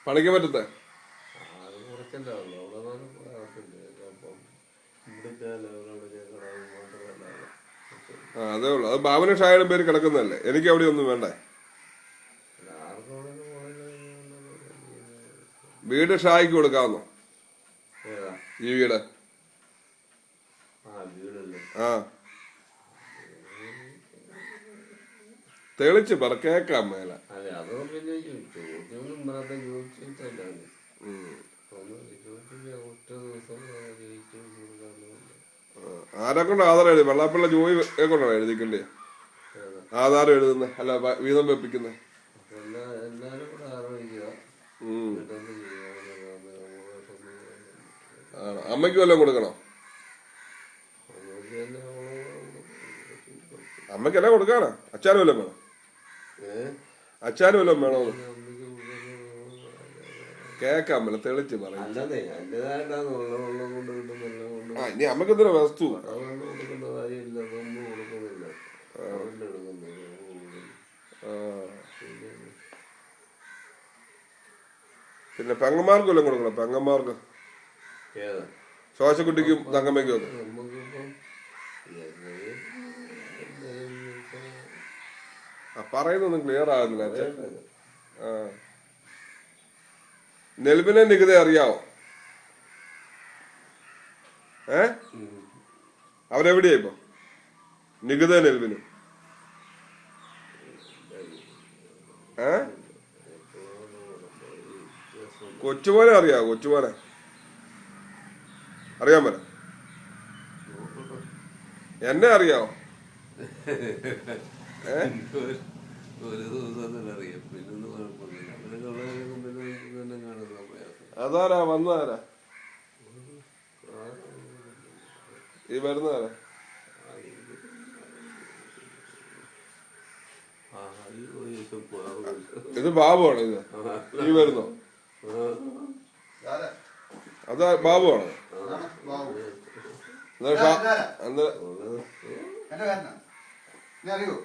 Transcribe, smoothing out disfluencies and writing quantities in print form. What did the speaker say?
പണിക്ക് പറ്റത്തെ അതേ ഉള്ളു. അത് ബാബനും ഷായുടെ പേര് കിടക്കുന്നതല്ലേ, എനിക്ക് അവിടെ ഒന്നും വേണ്ടേ. വീട് ഷായിക്ക് കൊടുക്കാവുന്നോ? ഈ വീട് ആ തെളിച്ച് പറ, കേക്കാം മേല. ആരെ കൊണ്ട് ആധാരം എഴുതി? വെള്ളാപ്പിള്ള ജോയി കൊണ്ടാണ് എഴുതിക്കണ്ടേ ആധാരം എഴുതുന്നത്? അല്ല വീതം വെപ്പിക്കുന്നത്. അമ്മയ്ക്ക് വല്ലതും കൊടുക്കണോ? അമ്മയ്ക്കെല്ലാം കൊടുക്കാനാ? അച്ചാനും വല്ലതും വേണം? അച്ചാനും വല്ലതും വേണോ? കേക്കാമല്ലോ, തെളിച്ച് പറയും. ഇനി അമ്മക്ക് എന്തിനാ വസ്തു? പിന്നെ പെങ്ങന്മാർക്ക് വല്ലതും കൊടുക്കണം. പെങ്ങന്മാർക്ക് ശോശക്കുട്ടിക്കും തങ്കമ്മയ്ക്കും ഒക്കെ പറയുന്നൊന്നും ക്ലിയർ ആകുന്നില്ല. നെൽബിനെ നികുതി അറിയാവോ? അവരെവിടെയാ ഇപ്പൊ? നികുത നെൽബിന് കൊച്ചുമോനെ അറിയാവോ? കൊച്ചുമോനെ അറിയാൻ പറ്റ? എന്നെ അറിയാവോ? അതാരാ വന്നതാരാ? ഈ വരുന്നതാരാ? ഇത് ബാബുവാണ്. ഇത് ഈ വരുന്നോ? അതാ ബാബുവാണ്. അറിയോ?